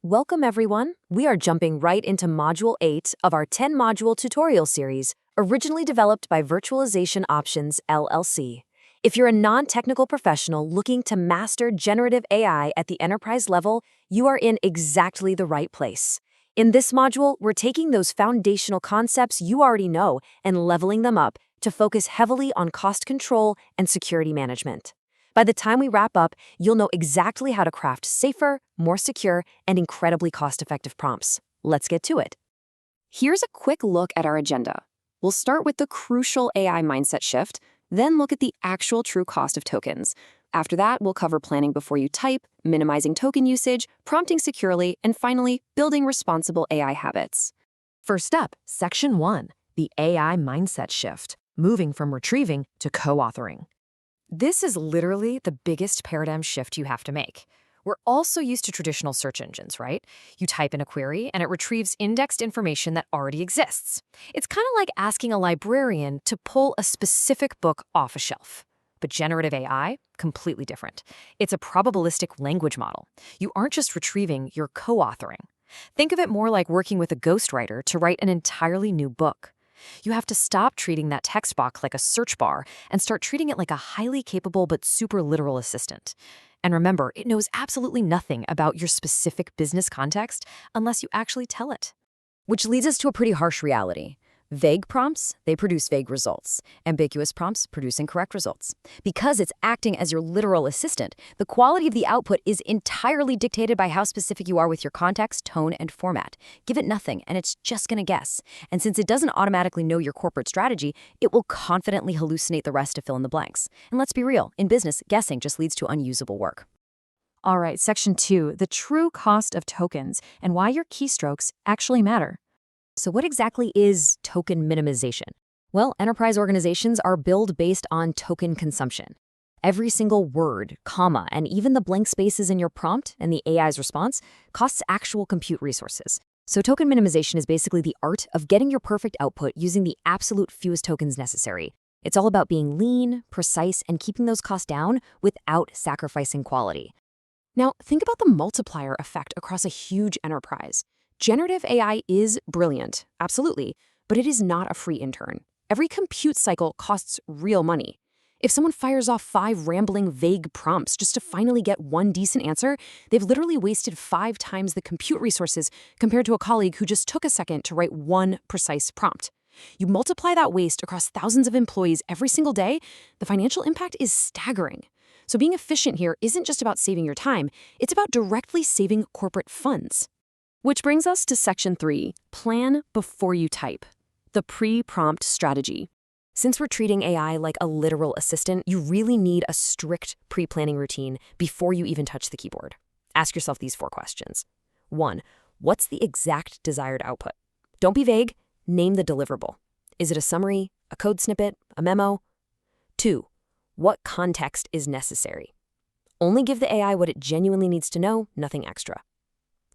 Welcome everyone. We are jumping right into Module 8 of our 10-module tutorial series, originally developed by Virtualization Options LLC. If you're a non-technical professional looking to master generative AI at the enterprise level, you are in exactly the right place. In this module, we're taking those foundational concepts you already know and leveling them up to focus heavily on cost control and security management. By the time we wrap up, you'll know exactly how to craft safer, more secure, and incredibly cost-effective prompts. Let's get to it. Here's a quick look at our agenda. We'll start with the crucial AI mindset shift, then look at the actual true cost of tokens. After that, we'll cover planning before you type, minimizing token usage, prompting securely, and finally, building responsible AI habits. First up, Section 1, the AI mindset shift, moving from retrieving to co-authoring. This is literally the biggest paradigm shift you have to make. We're also used to traditional search engines, right? You type in a query and it retrieves indexed information that already exists. It's kind of like asking a librarian to pull a specific book off a shelf. But generative AI, completely different. It's a probabilistic language model. You aren't just retrieving, you're co-authoring. Think of it more like working with a ghostwriter to write an entirely new book. You have to stop treating that text box like a search bar and start treating it like a highly capable but super literal assistant. And remember, it knows absolutely nothing about your specific business context unless you actually tell it. Which leads us to a pretty harsh reality. Vague prompts, they produce vague results. Ambiguous prompts produce incorrect results. Because it's acting as your literal assistant, the quality of the output is entirely dictated by how specific you are with your context, tone, and format. Give it nothing, and it's just gonna guess. And since it doesn't automatically know your corporate strategy, it will confidently hallucinate the rest to fill in the blanks. And let's be real, in business, guessing just leads to unusable work. All right, Section 2, the true cost of tokens and why your keystrokes actually matter. So what exactly is token minimization? Well, enterprise organizations are built based on token consumption. Every single word, comma, and even the blank spaces in your prompt and the AI's response costs actual compute resources. So token minimization is basically the art of getting your perfect output using the absolute fewest tokens necessary. It's all about being lean, precise, and keeping those costs down without sacrificing quality. Now, think about the multiplier effect across a huge enterprise. Generative AI is brilliant, absolutely, but it is not a free intern. Every compute cycle costs real money. If someone fires off 5 rambling, vague prompts just to finally get one decent answer, they've literally wasted 5 times the compute resources compared to a colleague who just took a second to write one precise prompt. You multiply that waste across thousands of employees every single day, the financial impact is staggering. So being efficient here isn't just about saving your time, it's about directly saving corporate funds. Which brings us to Section 3, plan before you type, the pre-prompt strategy. Since we're treating AI like a literal assistant, you really need a strict pre-planning routine before you even touch the keyboard. Ask yourself these 4 questions. 1, what's the exact desired output? Don't be vague, name the deliverable. Is it a summary, a code snippet, a memo? 2, what context is necessary? Only give the AI what it genuinely needs to know, nothing extra.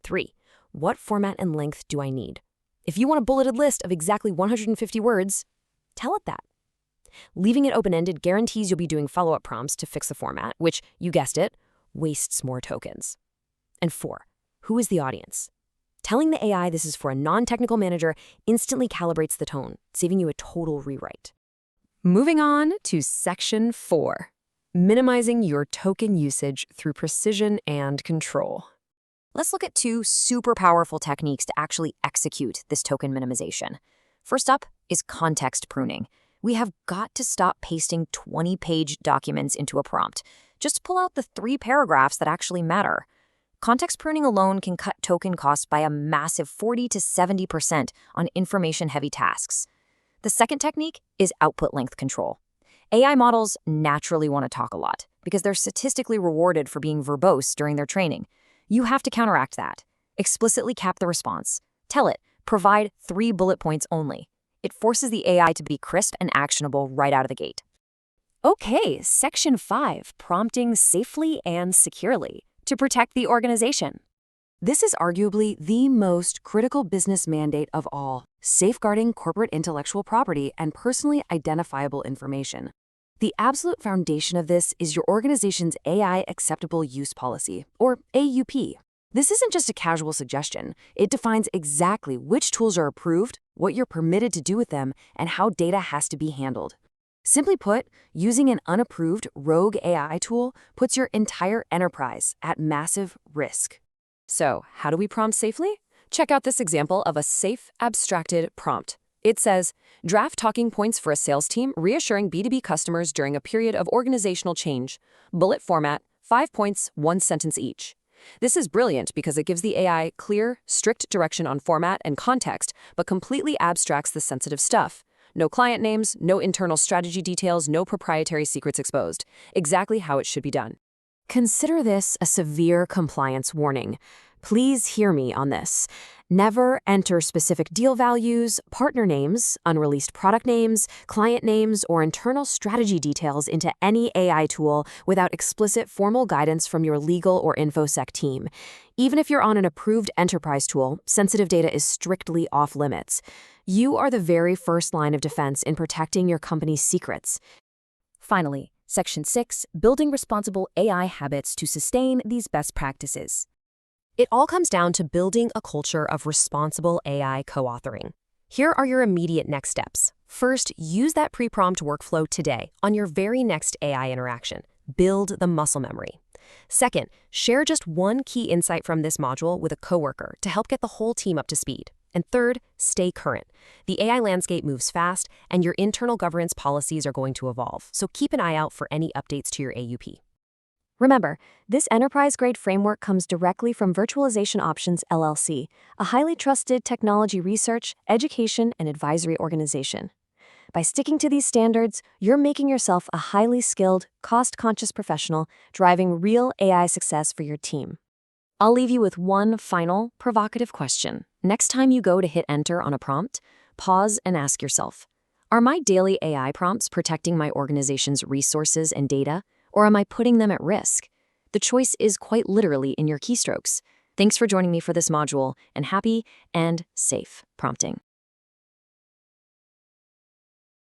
3, what format and length do I need? If you want a bulleted list of exactly 150 words, tell it that. Leaving it open-ended guarantees you'll be doing follow-up prompts to fix the format, which, you guessed it, wastes more tokens. And 4, who is the audience? Telling the AI this is for a non-technical manager instantly calibrates the tone, saving you a total rewrite. Moving on to Section 4, minimizing your token usage through precision and control. Let's look at 2 super powerful techniques to actually execute this token minimization. First up is context pruning. We have got to stop pasting 20-page documents into a prompt. Just pull out the 3 paragraphs that actually matter. Context pruning alone can cut token costs by a massive 40 to 70% on information-heavy tasks. The second technique is output length control. AI models naturally want to talk a lot because they're statistically rewarded for being verbose during their training. You have to counteract that. Explicitly cap the response. Tell it, provide 3 bullet points only. It forces the AI to be crisp and actionable right out of the gate. Okay, Section 5, prompting safely and securely to protect the organization. This is arguably the most critical business mandate of all, safeguarding corporate intellectual property and personally identifiable information. The absolute foundation of this is your organization's AI Acceptable Use Policy, or AUP. This isn't just a casual suggestion. It defines exactly which tools are approved, what you're permitted to do with them, and how data has to be handled. Simply put, using an unapproved rogue AI tool puts your entire enterprise at massive risk. So, how do we prompt safely? Check out this example of a safe, abstracted prompt. It says, draft talking points for a sales team reassuring B2B customers during a period of organizational change. Bullet format, 5 points, 1 sentence each. This is brilliant because it gives the AI clear, strict direction on format and context, but completely abstracts the sensitive stuff. No client names, no internal strategy details, no proprietary secrets exposed. Exactly how it should be done. Consider this a severe compliance warning. Please hear me on this. Never enter specific deal values, partner names, unreleased product names, client names, or internal strategy details into any AI tool without explicit formal guidance from your legal or InfoSec team. Even if you're on an approved enterprise tool, sensitive data is strictly off limits. You are the very first line of defense in protecting your company's secrets. Finally, Section 6, Building Responsible AI Habits to Sustain These Best Practices. It all comes down to building a culture of responsible AI co-authoring. Here are your immediate next steps. First, use that pre-prompt workflow today on your very next AI interaction. Build the muscle memory. Second, share just one key insight from this module with a coworker to help get the whole team up to speed. And third, stay current. The AI landscape moves fast, and your internal governance policies are going to evolve, so keep an eye out for any updates to your AUP. Remember, this enterprise-grade framework comes directly from Virtualization Options LLC, a highly trusted technology research, education, and advisory organization. By sticking to these standards, you're making yourself a highly skilled, cost-conscious professional, driving real AI success for your team. I'll leave you with one final, provocative question. Next time you go to hit enter on a prompt, pause and ask yourself, are my daily AI prompts protecting my organization's resources and data? Or am I putting them at risk? The choice is quite literally in your keystrokes. Thanks for joining me for this module, and happy and safe prompting.